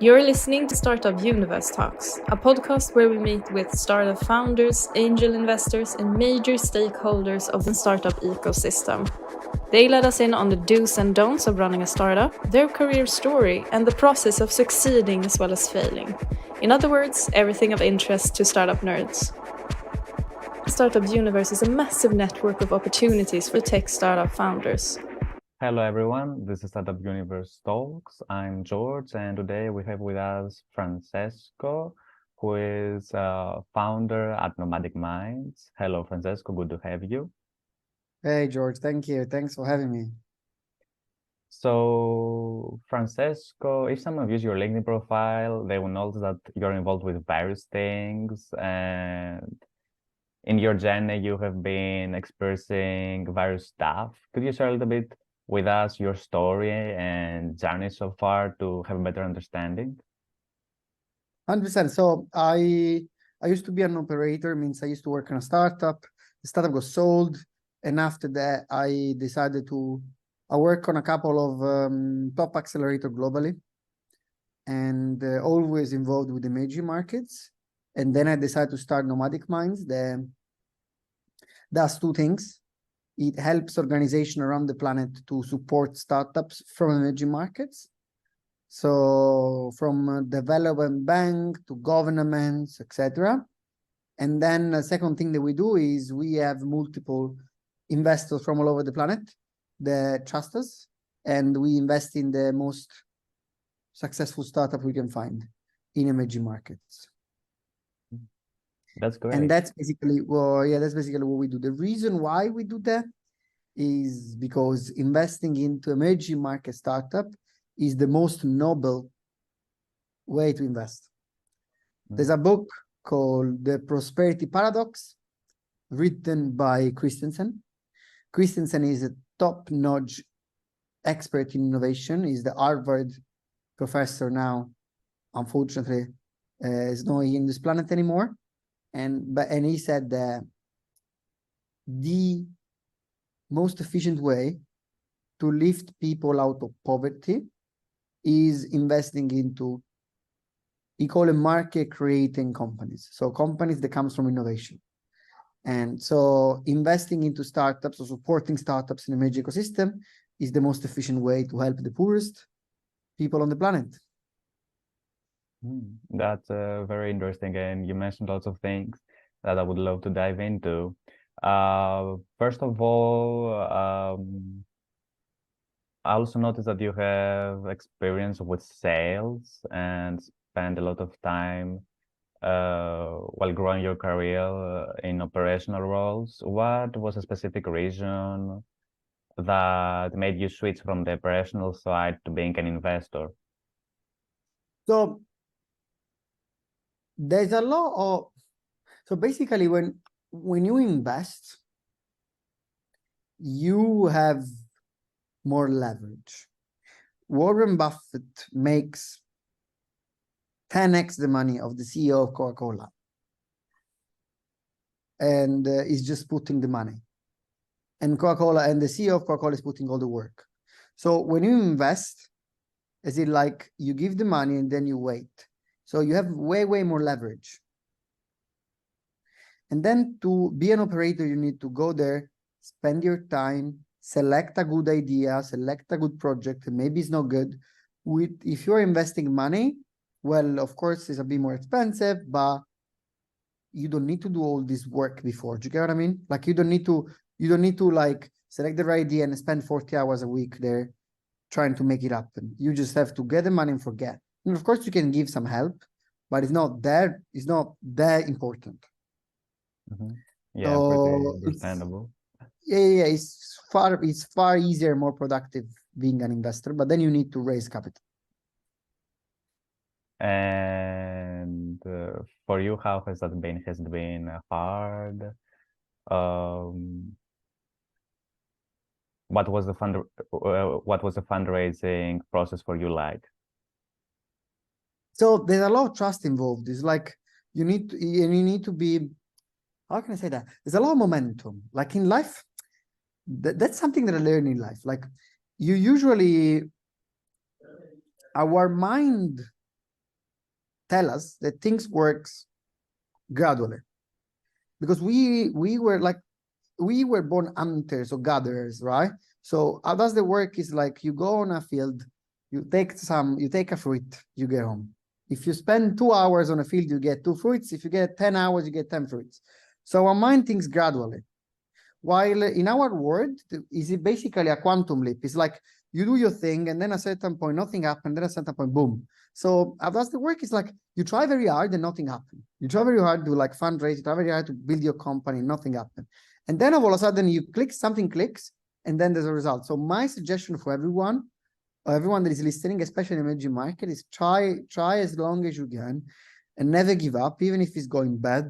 You're listening to Startup Universe Talks, a podcast where we meet with startup founders, angel investors, and major stakeholders of the startup ecosystem. They let us in on the do's and don'ts of running a startup, their career story, and the process of succeeding as well as failing. In other words, everything of interest to startup nerds. Startup Universe is a massive network of opportunities for tech startup founders. Hello everyone, this is Startup Universe Talks. I'm George, and today we have with us Francesco, who is a founder at Nomadic Minds. Hello Francesco, good to have you. Hey George, thank you. Thanks for having me. So Francesco, if someone views your LinkedIn profile, they will notice that you're involved with various things, and in your journey you have been experiencing various stuff. Could you share a little bit with us your story and journey so far to have a better understanding? 100%. So I used to be an operator, means I used to work in a startup. The startup got sold, and after that I decided I work on a couple of top accelerator globally, and always involved with emerging markets. And then I decided to start Nomadic Minds. That does two things. It helps organizations around the planet to support startups from emerging markets. So from development bank to governments, etc. And then the second thing that we do is we have multiple investors from all over the planet that trust us, and we invest in the most successful startup we can find in emerging markets. That's great. And that's basically, that's basically what we do. The reason why we do that is because investing into emerging market startup is the most noble way to invest. There's a book called The Prosperity Paradox, written by Christensen. Christensen is a top-notch expert in innovation. He's the Harvard professor now. Unfortunately, is not in this planet anymore. And he said that the most efficient way to lift people out of poverty is investing into, he called it market creating companies. So companies that comes from innovation. And so investing into startups or supporting startups in a major ecosystem is the most efficient way to help the poorest people on the planet. That's very interesting, and you mentioned lots of things that I would love to dive into. First of all, I also noticed that you have experience with sales and spend a lot of time while growing your career in operational roles. What was a specific reason that made you switch from the operational side to being an investor? So there's a lot of, so basically when you invest, you have more leverage. Warren Buffett makes 10x the money of the CEO of Coca-Cola, and is just putting the money. And Coca-Cola and the CEO of Coca-Cola is putting all the work. So when you invest, is it like you give the money and then you wait? So you have way more leverage. And then to be an operator, you need to go there, spend your time, select a good idea, select a good project, and maybe it's not good. If you're investing money, well, of course, it's a bit more expensive, but you don't need to do all this work before. Do you get what I mean? Like you don't need to like select the right idea and spend 40 hours a week there trying to make it happen. You just have to get the money and forget. And of course, you can give some help, but it's not that important. Yeah, So pretty understandable. It's far easier, more productive being an investor, but then you need to raise capital. And for you, how has that been? Has it been hard? What was the fundraising process for you like? So there's a lot of trust involved. It's like you need to be, how can I say that? There's a lot of momentum. Like in life, that's something that I learned in life. Like you usually, our mind tell us that things works gradually, because we were born hunters or gatherers, right? So how does the work is like you go on a field, you take a fruit, you get home. If you spend 2 hours on a field, you get 2 fruits. If you get 10 hours, you get 10 fruits. So our mind thinks gradually. While in our world, is it basically a quantum leap? It's like you do your thing, and then at a certain point, nothing happened. Then at a certain point, boom. So how does the work? Is like you try very hard and nothing happened. You try very hard to like fundraise. You try very hard to build your company, nothing happened. And then all of a sudden, you click, something clicks, and then there's a result. So my suggestion for everyone, or everyone that is listening, especially in the emerging market, is try as long as you can, and never give up, even if it's going bad,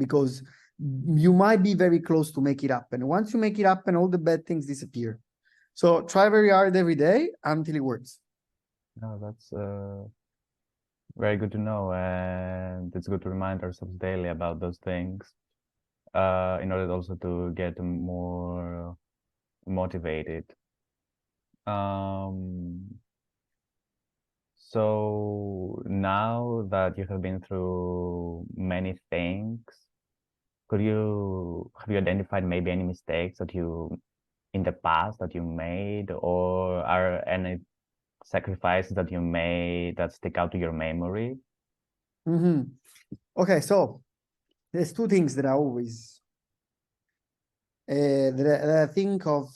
because you might be very close to make it happen. Once you make it happen, all the bad things disappear. So try very hard every day until it works. No, that's very good to know, and it's good to remind ourselves daily about those things, in order also to get more motivated. So now that you have been through many things, have you identified maybe any mistakes that you in the past that you made, or are any sacrifices that you made that stick out to your memory? Okay, so there's 2 things that I always that I think of.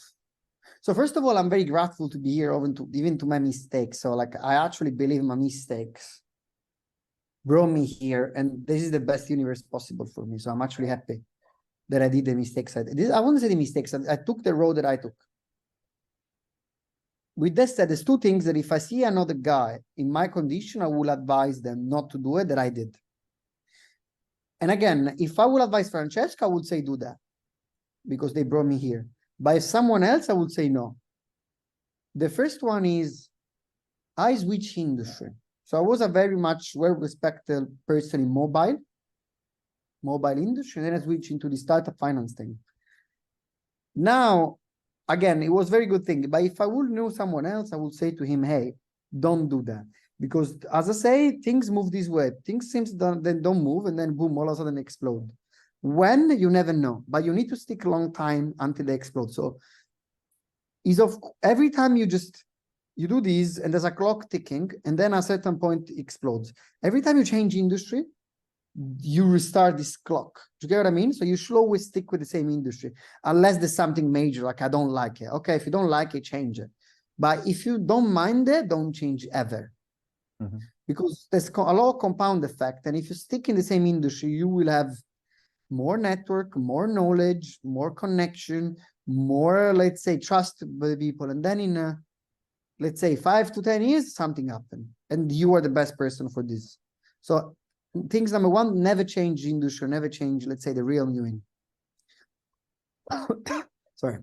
So first of all, I'm very grateful to be here, even to my mistakes. So like I actually believe my mistakes brought me here, and this is the best universe possible for me. So I'm actually happy that I did the mistakes. I won't say the mistakes. I took the road that I took. With that said, there's 2 things that if I see another guy in my condition, I will advise them not to do it, that I did. And again, if I would advise Francesco, I would say do that, because they brought me here. But if someone else, I would say no. The first one is I switched industry. So I was a very much well-respected person in mobile industry, and then I switched into the startup finance thing. Now, again, it was a very good thing. But if I would know someone else, I would say to him, hey, don't do that. Because as I say, things move this way. Things seems then don't move, and then boom, all of a sudden explode. When, you never know, but you need to stick a long time until they explode. So every time you do this, and there's a clock ticking, and then at a certain point it explodes. Every time you change industry, you restart this clock. Do you get what I mean? So you should always stick with the same industry, unless there's something major, like I don't like it. Okay, if you don't like it, change it. But if you don't mind it, don't change ever. Because there's a lot of compound effect. And if you stick in the same industry, you will have more network, more knowledge, more connection, more, let's say, trust by the people. And then in, let's say, 5 to 10 years, something happened. And you are the best person for this. So things number 1, never change industry, never change, let's say, the real you in. Sorry.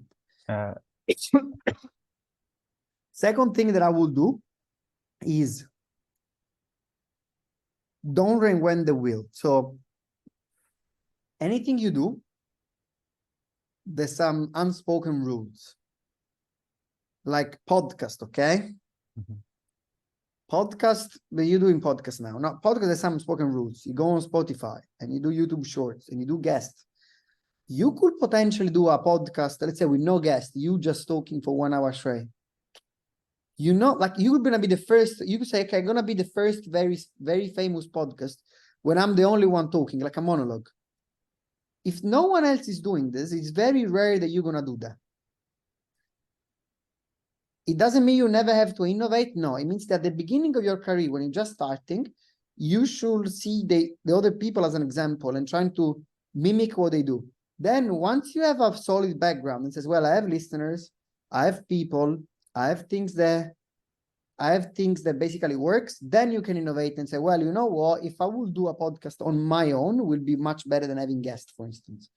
Second thing that I will do is don't reinvent the wheel. So anything you do, there's some unspoken rules. Like podcast, okay? Podcast, but you're doing podcast now. Not podcast, there's some unspoken rules. You go on Spotify and you do YouTube shorts and you do guests. You could potentially do a podcast, let's say with no guest, you just talking for 1 hour straight. You know, like you're gonna be the first, you could say, okay, I'm gonna be the first very, very famous podcast when I'm the only one talking, like a monologue. If no one else is doing this, it's very rare that you're gonna do that. It doesn't mean you never have to innovate. No, it means that at the beginning of your career, when you're just starting, you should see the other people as an example and trying to mimic what they do. Then once you have a solid background and says, well, I have listeners, I have people, I have things that basically works, then you can innovate and say, well, you know what, if I will do a podcast on my own, it will be much better than having guests, for instance.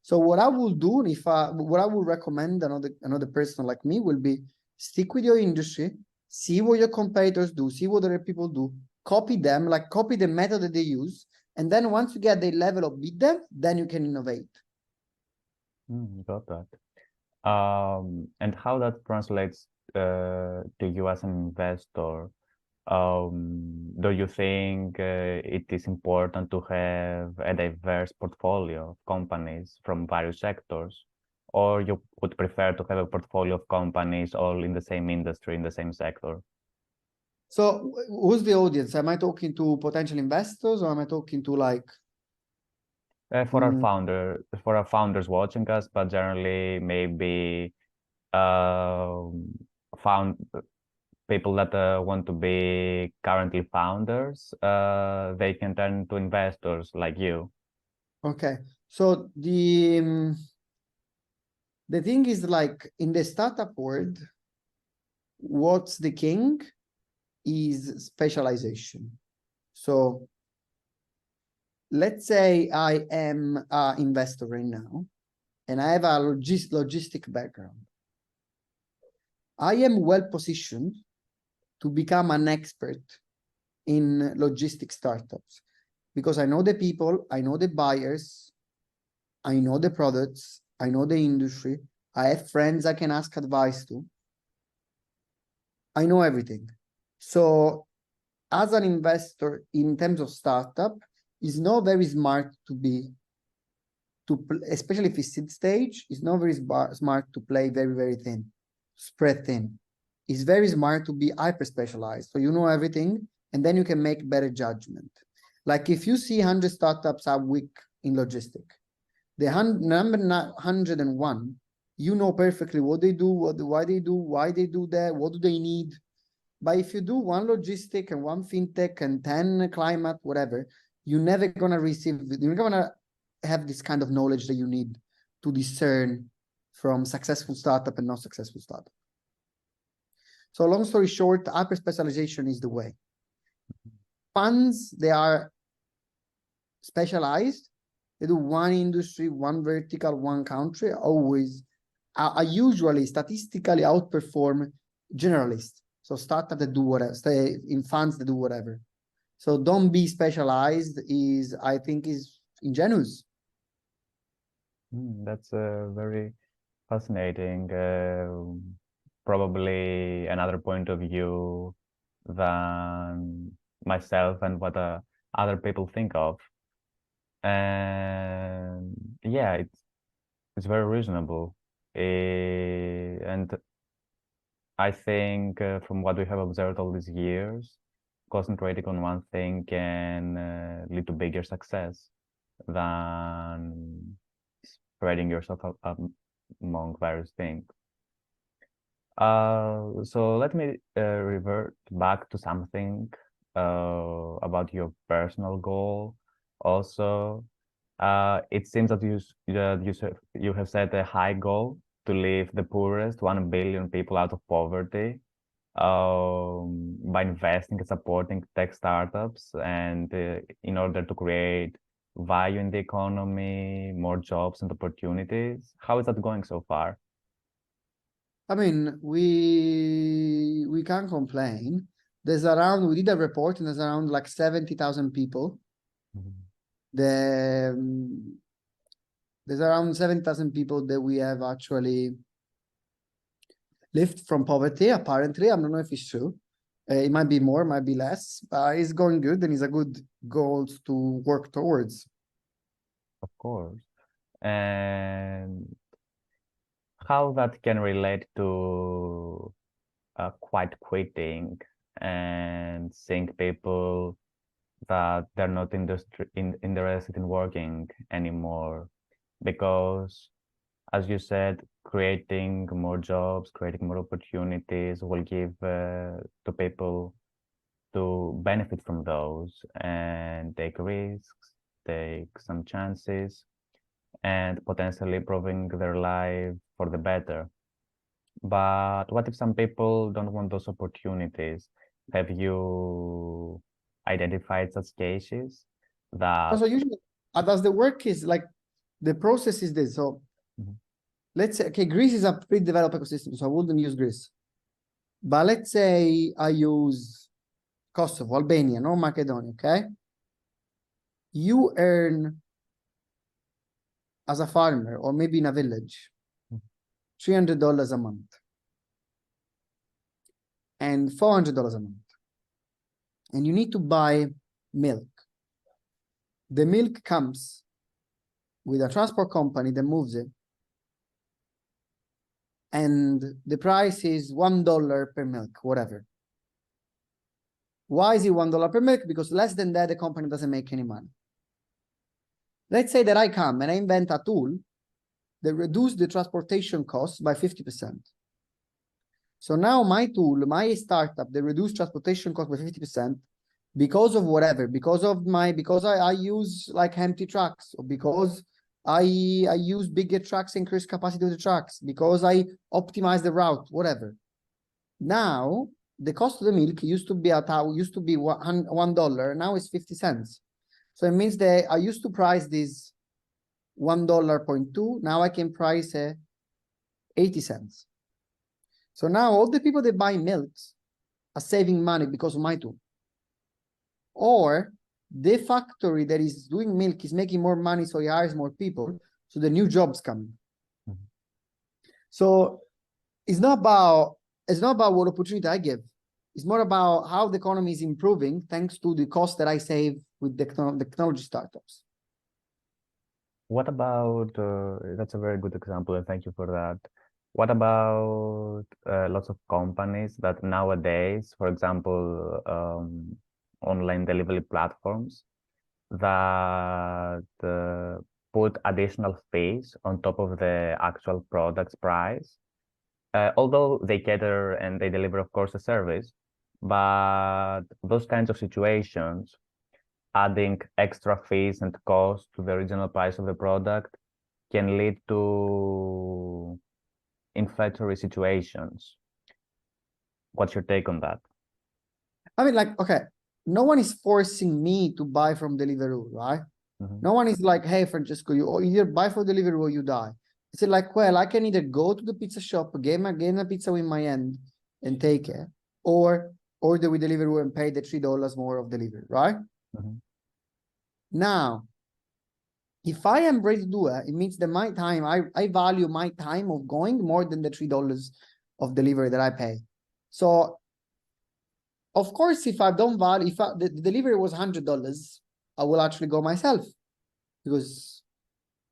So what I will do, what I would recommend another person like me will be stick with your industry, see what your competitors do, see what other people do, copy them, like copy the method that they use. And then once you get the level of beat them, then you can innovate. Got that. And how that translates to you as an investor. Do you think it is important to have a diverse portfolio of companies from various sectors, or you would prefer to have a portfolio of companies all in the same industry, in the same sector? So who's the audience? Am I talking to potential investors, or am I talking to like For our founders watching us, but generally maybe found people that want to be currently founders, they can turn to investors like you. Okay, so the thing is, like, in the startup world, what's the king is specialization. So let's say I am an investor right now, and I have a logistic background. I am well positioned to become an expert in logistic startups because I know the people, I know the buyers, I know the products, I know the industry, I have friends I can ask advice to. I know everything. So as an investor in terms of startup, it's not very smart especially if it's seed stage, it's not very smart to play very, very thin, spread thin. It's very smart to be hyper specialized. So you know everything, and then you can make better judgment. Like if you see 100 startups are weak in logistics, the number 101, you know perfectly what they do, why they do that, what do they need. But if you do one logistic and one fintech and 10 climate, whatever, you're never gonna have this kind of knowledge that you need to discern from successful startup and not successful startup. So long story short, hyper specialization is the way. Funds, they are specialized. They do one industry, one vertical, one country. Always, I usually statistically outperform generalists. So startup that do whatever, stay in funds that do whatever. So don't be specialized I think is ingenuous. That's very fascinating. Probably another point of view than myself and what other people think of. And yeah, it's very reasonable. And I think from what we have observed all these years, concentrating on one thing can lead to bigger success than spreading yourself among various things. So let me revert back to something about your personal goal. Also, it seems that you have set a high goal to leave the poorest 1 billion people out of poverty by investing and supporting tech startups, and in order to create value in the economy, more jobs and opportunities. How is that going so far? I mean, we can't complain. We did a report, and there's around like 70,000 people. There's around 7,000 people that we have actually lift from poverty, apparently. I don't know if it's true. It might be more, might be less, but it's going good, and it's a good goal to work towards. Of course. And how that can relate to quite quitting and seeing people that they're not interested in working anymore, because as you said, creating more jobs, creating more opportunities will give to people to benefit from those and take risks, take some chances, and potentially improving their life for the better. But what if some people don't want those opportunities? Have you identified such cases that... So usually, as the work is like, the process is this. So let's say, okay, Greece is a pretty developed ecosystem, so I wouldn't use Greece. But let's say I use Kosovo, Albania, North Macedonia, okay? You earn, as a farmer, or maybe in a village, $300 a month and $400 a month. and you need to buy milk. The milk comes with a transport company that moves it, and the price is $1 per milk, whatever. Why is it $1 per milk? Because less than that, the company doesn't make any money. Let's say that I come and I invent a tool that reduces the transportation costs by 50%. So now my tool, my startup, they reduce transportation cost by 50% because of whatever, because I use like empty trucks, or because I use bigger trucks, increase capacity of the trucks, because I optimize the route, whatever. Now the cost of the milk used to be $1, now it's 50 cents. So it means that I used to price this $1.2, now I can price 80 cents. So now all the people that buy milks are saving money because of my tool. Or the factory that is doing milk is making more money, so he hires more people, so the new jobs come. Mm-hmm. So it's not about what opportunity I give. It's more about how the economy is improving thanks to the cost that I save with the technology startups. What about, that's a very good example, and thank you for that. What about lots of companies that nowadays, for example, online delivery platforms that put additional fees on top of the actual product's price, although they cater and they deliver, of course, a service, but those kinds of situations, adding extra fees and costs to the original price of the product, can lead to inflationary situations. What's your take on that? I mean, like, okay, no one is forcing me to buy from Deliveroo, right? Mm-hmm. No one is like, hey, Francesco, you either buy from Deliveroo or you die. It's like, well, I can either go to the pizza shop, get a pizza with my hand and take it, or order with Deliveroo and pay the $3 more of delivery, right? Mm-hmm. Now, if I am ready to do it, it means that my time, I value my time of going more than the $3 of delivery that I pay. So, of course, if I don't value, if the delivery was $100, I will actually go myself. Because,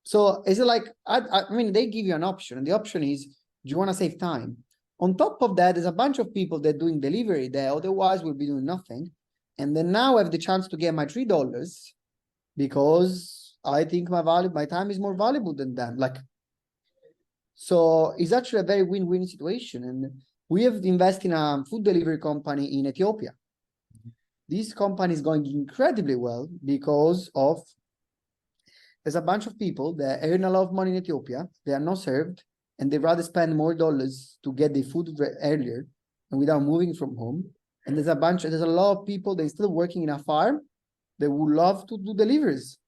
so is it like, I mean, they give you an option, and the option is, do you want to save time? On top of that, there's a bunch of people that are doing delivery that otherwise will be doing nothing. And then now I have the chance to get my $3 because I think my time is more valuable than them. Like, so it's actually a very win-win situation. And we have invested in a food delivery company in Ethiopia. This company is going incredibly well because of there's a bunch of people that earn a lot of money in Ethiopia. They are not served, and they rather spend more dollars to get the food earlier and without moving from home. And there's a lot of people that are still working in a farm that would love to do deliveries.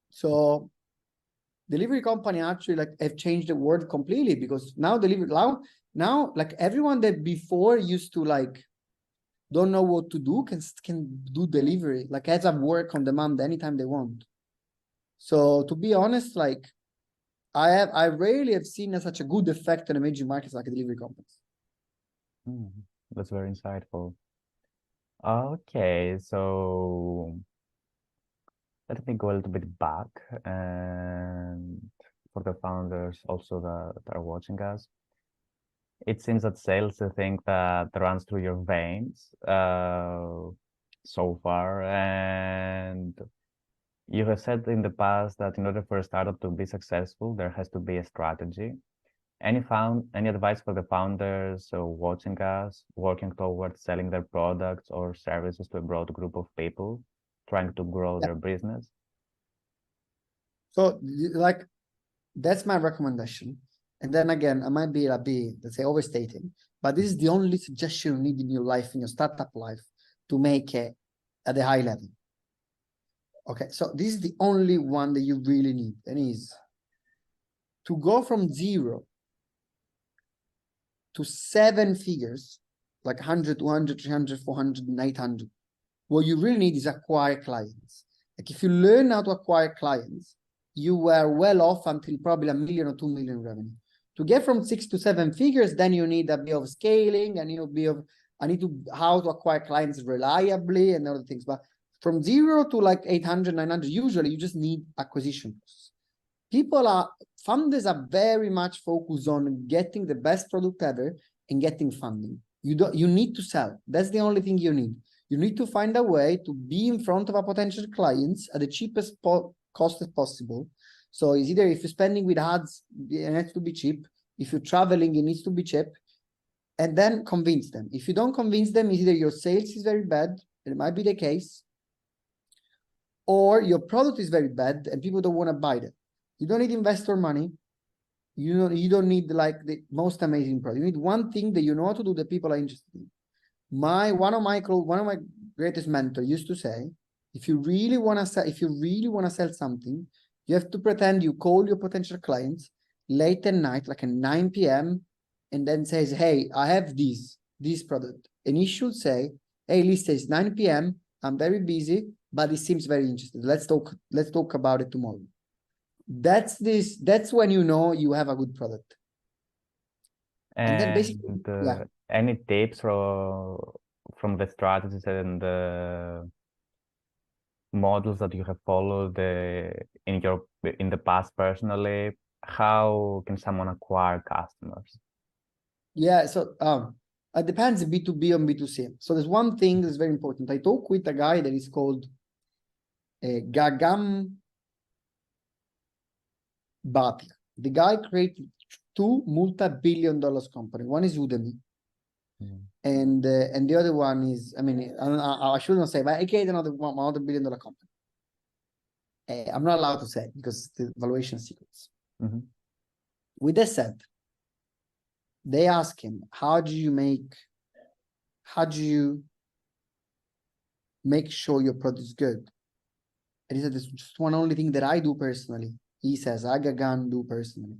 So delivery company actually like have changed the world completely, because now now like everyone that before used to like don't know what to do can do delivery, like as a work on demand anytime they want. So to be honest, like I rarely have seen such a good effect on emerging markets like delivery companies. That's very insightful. Okay, so let me go a little bit back, and for the founders also that are watching us, it seems that sales is a thing that runs through your veins so far, and you have said in the past that in order for a startup to be successful, there has to be a strategy. Any advice for the founders watching us, working towards selling their products or services to a broad group of people, trying to grow their business? So, like, that's my recommendation. And then again, I might be, let's say, overstating, but this is the only suggestion you need in your life, in your startup life, to make it at a high level. Okay, so this is the only one that you really need, and is to go from 0 to 7 figures, like 100, 200, 300, 400, 800. What you really need is acquire clients. Like if you learn how to acquire clients, you were well off until probably $1 million or 2 million revenue. To get from 6 to 7 figures, then you need a bit of scaling and a bit of I need to how to acquire clients reliably and other things. But from 0 to like 800, 900, usually you just need acquisition costs. Funders are very much focused on getting the best product ever and getting funding. You need to sell. That's the only thing you need. You need to find a way to be in front of a potential clients at the cheapest cost as possible. So it's either if you're spending with ads, it has to be cheap. If you're traveling, it needs to be cheap. And then convince them. If you don't convince them, either your sales is very bad, it might be the case, or your product is very bad and people don't want to buy it. You don't need investor money. You don't need like the most amazing product. You need one thing that you know how to do that people are interested in. One of my greatest mentors used to say, if you really want to sell something, you have to pretend you call your potential clients late at night, like at 9 p.m., and then says, hey, I have this product. And he should say, hey, Lisa, it's 9 p.m. I'm very busy, but it seems very interesting. Let's talk about it tomorrow. That's when you know you have a good product. And then basically, any tips from the strategies and the models that you have followed in the past personally? How can someone acquire customers? Yeah, so it depends B2B or B2C. So there's one thing that's very important. I talk with a guy that is called Gagam Bhatia. The guy created 2 multi-billion-dollar companies. One is Udemy, and the other one is, I shouldn't say, but I created another $1 billion company. I'm not allowed to say because the valuation secrets. With that said, they ask him, how do you make sure your product is good? And he said, there's just one only thing that I do personally. He says, I can do personally.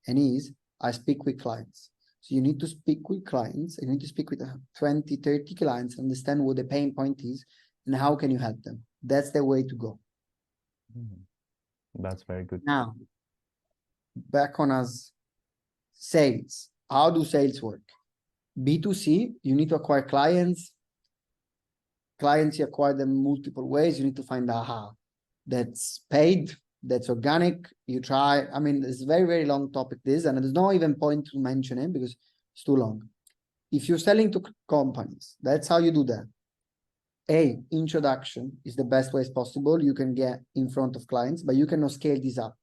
And I speak with clients. So you need to speak with clients, and you need to speak with 20, 30 clients, understand what the pain point is, and how can you help them. That's the way to go. That's very good. Now, back on us, sales. How do sales work? B2C, you need to acquire clients. Clients, you acquire them multiple ways. You need to find out how. That's paid, that's organic. You try, it's a very, very long topic, this, and there's no even point to mention it because it's too long. If you're selling to companies, that's how you do that. Introduction is the best way possible. You can get in front of clients, but you cannot scale this up.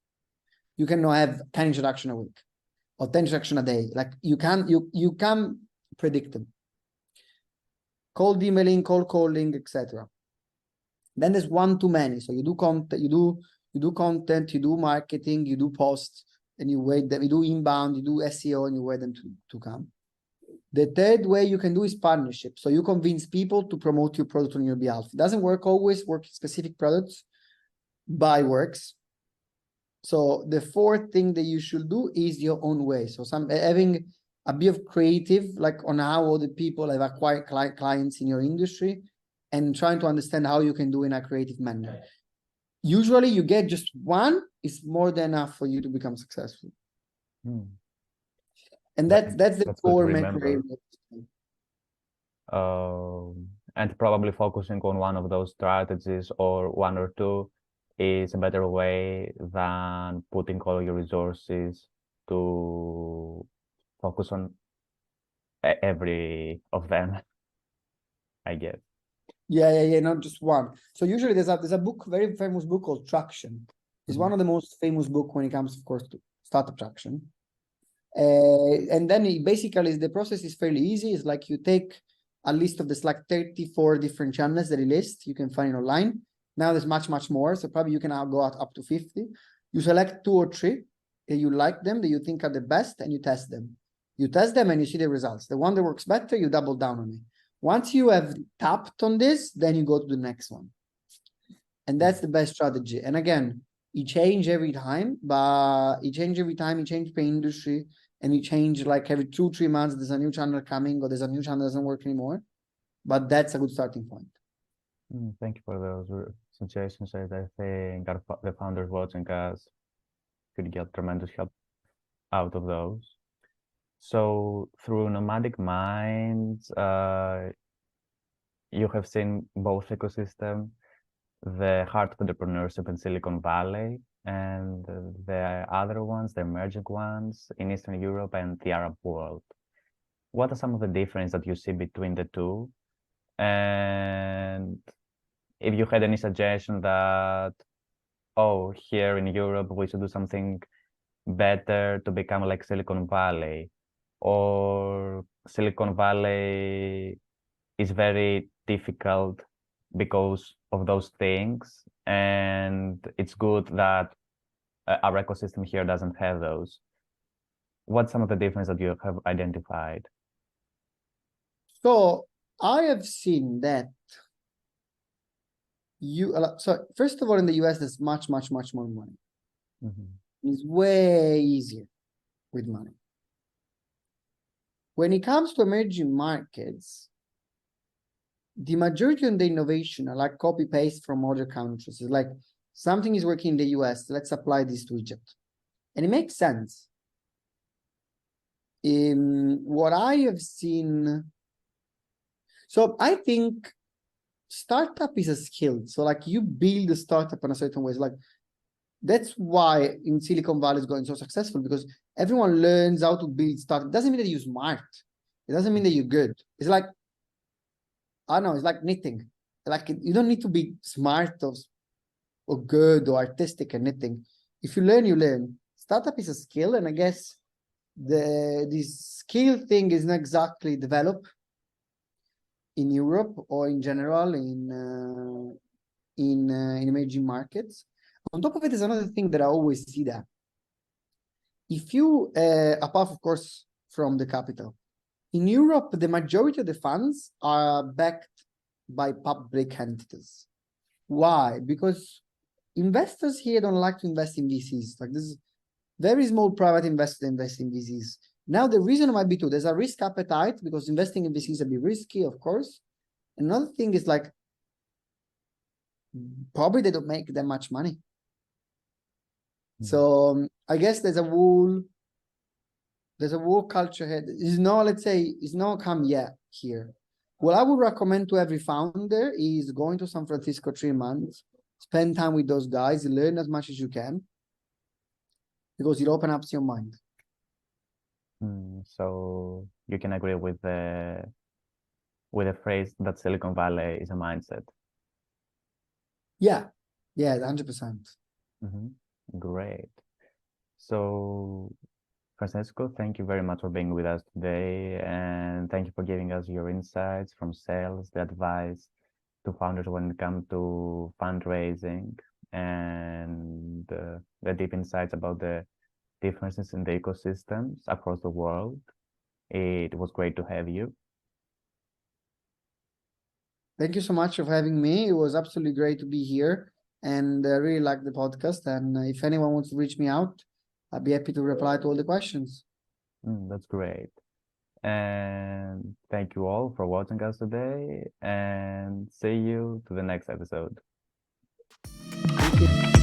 You cannot have 10 introductions a week or 10 introductions a day. Like you can predict them. Cold emailing, cold calling, etc. Then there's one too many. So you do content, you do content, you do marketing, you do posts, and you wait them. You do inbound, you do SEO, and you wait them to come. The third way you can do is partnership. So you convince people to promote your product on your behalf. It doesn't work always, work specific products, but it works. So the fourth thing that you should do is your own way. So having a bit of creative, like on how other people have acquired clients in your industry, and trying to understand how you can do in a creative manner. Usually you get just one is more than enough for you to become successful. And that's the core mechanism. And probably focusing on one of those strategies or one or two is a better way than putting all your resources to focus on every of them, I guess. Yeah, not just one. So usually there's a book, very famous book called Traction. It's one of the most famous book when it comes, of course, to startup traction. And then basically the process is fairly easy. It's like you take a list of this like 34 different channels that he lists. You can find it online. Now there's much, much more. So probably you can now go up to 50. You select 2 or 3 that you like them, that you think are the best, and you test them. You test them and you see the results. The one that works better, you double down on it. Once you have tapped on this, then you go to the next one. And that's the best strategy. And again, it changes every time, but it changes every time. It changes per industry, and it changes like every 2-3 months. There's a new channel coming, or there's a new channel that doesn't work anymore. But that's a good starting point. Thank you for those suggestions. I think the founders watching us could get tremendous help out of those. So through Nomadic Minds, you have seen both ecosystem, the heart of entrepreneurship in Silicon Valley, and the other ones, the emerging ones in Eastern Europe and the Arab world. What are some of the differences that you see between the two? And if you had any suggestion that, oh, here in Europe, we should do something better to become like Silicon Valley, or Silicon Valley is very difficult because of those things, and it's good that our ecosystem here doesn't have those. What's some of the difference that you have identified? So I have seen that so first of all, in the US, there's much more money. It's way easier with money. When it comes to emerging markets, the majority of the innovation are like copy paste from other countries. It's like something is working in the US, let's apply this to Egypt. And it makes sense. What I have seen, so I think startup is a skill. So like you build a startup in a certain way. It's like that's why in Silicon Valley is going so successful, because everyone learns how to build startup. It doesn't mean that you're smart. It doesn't mean that you're good. It's like, I don't know, it's like knitting. Like you don't need to be smart or good or artistic at knitting. If you learn, you learn. Startup is a skill, and I guess this skill thing is not exactly developed in Europe or in general in emerging markets. On top of it, there's another thing that I always see that if you, apart of course from the capital, in Europe, the majority of the funds are backed by public entities. Why? Because investors here don't like to invest in VCs. Like this is very small private investors invest in VCs. Now, the reason might be two. There's a risk appetite because investing in VCs is a bit risky, of course. Another thing is like, probably they don't make that much money. So I guess there's a whole culture here. It's not, let's say, it's not come yet here. What I would recommend to every founder is going to San Francisco 3 months, spend time with those guys, learn as much as you can, because it opens up your mind. So you can agree with the phrase that Silicon Valley is a mindset. Yeah, 100%. Great. So Francesco, thank you very much for being with us today, and thank you for giving us your insights from sales, the advice to founders when it comes to fundraising, and the deep insights about the differences in the ecosystems across the world. It was great to have you. Thank you so much for having me. It was absolutely great to be here, and I really like the podcast. And if anyone wants to reach me out, I'd be happy to reply to all the questions. That's great. And thank you all for watching us today, and see you to the next episode. Thank you.